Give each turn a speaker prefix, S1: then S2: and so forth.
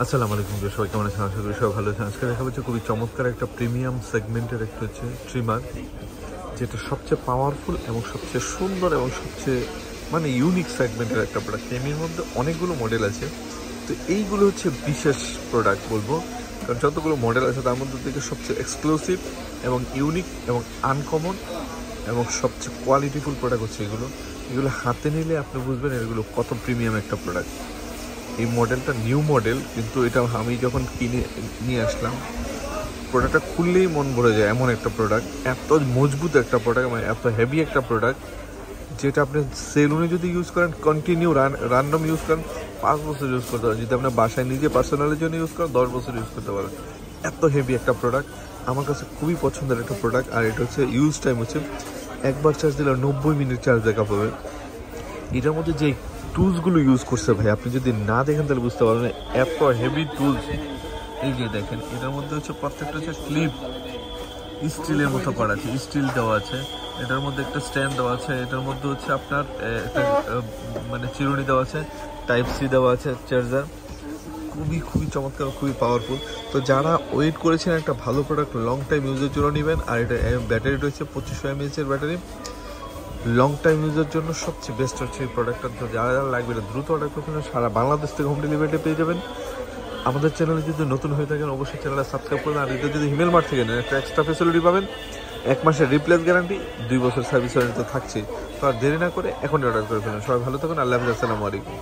S1: আসসালামু আলাইকুম, সবাই কেমন আছেন? আশা করি সবাই ভালো আছেন। আজকে দেখা যাচ্ছে খুবই চমৎকার একটা প্রিমিয়াম সেগমেন্টের একটা হচ্ছে ট্রিমার, যেটা সবচেয়ে পাওয়ারফুল এবং সবচেয়ে সুন্দর এবং সবচেয়ে মানে ইউনিক সেগমেন্টের একটা প্রোডাক্ট। এর মধ্যে অনেকগুলো মডেল আছে, তো এইগুলো হচ্ছে বিশেষ প্রোডাক্ট বলবো, কারণ যতগুলো মডেল আছে তার মধ্যে থেকে সবচেয়ে এক্সক্লুসিভ এবং ইউনিক এবং আনকমন এবং সবচেয়ে কোয়ালিটিফুল প্রোডাক্ট হচ্ছে এগুলো। এগুলো হাতে নিলে আপনি বুঝবেন এগুলো কত প্রিমিয়াম একটা প্রোডাক্ট। এই মডেলটা নিউ মডেল, কিন্তু এটা আমি যখন কিনে নিয়ে আসলাম, প্রোডাক্টটা খুললেই মন ভরে যায়। এমন একটা প্রোডাক্ট, এত মজবুত একটা প্রোডাক্ট, মানে এত হেভি একটা প্রোডাক্ট, যেটা আপনি সেলুনে যদি ইউজ করেন, কন্টিনিউ রান্ডম ইউজ করেন, 5 বছর ইউজ করতে পারেন। যদি আপনার বাসায় নিজে পার্সোনালের জন্য ইউজ করেন, 10 বছর ইউজ করতে পারেন। এত হেভি একটা প্রোডাক্ট, আমার কাছে খুবই পছন্দের একটা প্রোডাক্ট। আর এটা হচ্ছে ইউজ টাইম হচ্ছে একবার চার্জ দিলে 90 মিনিট চার্জ দেখা পাবে। এটার মধ্যে যে টুলসগুলো ইউজ করছে ভাই, আপনি যদি না দেখেন তাহলে বুঝতে পারবেন এত হেভি টুলস। এই যে দেখেন, এটার মধ্যে হচ্ছে প্রত্যেকটা হচ্ছে ক্লিপ স্টিলের মতো করা আছে, স্টিল দেওয়া আছে। এটার মধ্যে একটা স্ট্যান্ড দেওয়া আছে। এটার মধ্যে হচ্ছে আপনার একটা মানে চিরুনি দেওয়া আছে, টাইপ সি দেওয়া আছে, চার্জার। খুবই খুবই চমৎকার, খুবই পাওয়ারফুল। তো যারা ওয়েট করেছেন একটা ভালো প্রোডাক্ট লং টাইম ইউজের জন্য নেবেন, আর এটা ব্যাটারি রয়েছে 2500 mAh এর ব্যাটারি। লং টাইম ইউজের জন্য সবচেয়ে বেস্ট হচ্ছে এই প্রোডাক্টটা। তো যারা যারা লাগবে এটা দ্রুত অর্ডার করতে হবে। সারা বাংলাদেশ থেকে হোম ডেলিভারিতে পেয়ে যাবেন। আমাদের চ্যানেলে যদি নতুন হয়ে থাকেন অবশ্যই চ্যানেলটা সাবস্ক্রাইব করবেন। আর এটা যদি হিমেল মার্ট থেকে নেন, একটা এক্সট্রা ফ্যাসিলিটি পাবেন, 1 মাসের রিপ্লেস গ্যারান্টি, 2 বছর সার্ভিস ওয়ারেন্টি তো থাকছেই। তো আর দেরি না করে এখনই অর্ডার করে ফেলুন। সবাই ভালো থাকুন। আল্লাহ হাফেজ, আসসালামু আলাইকুম।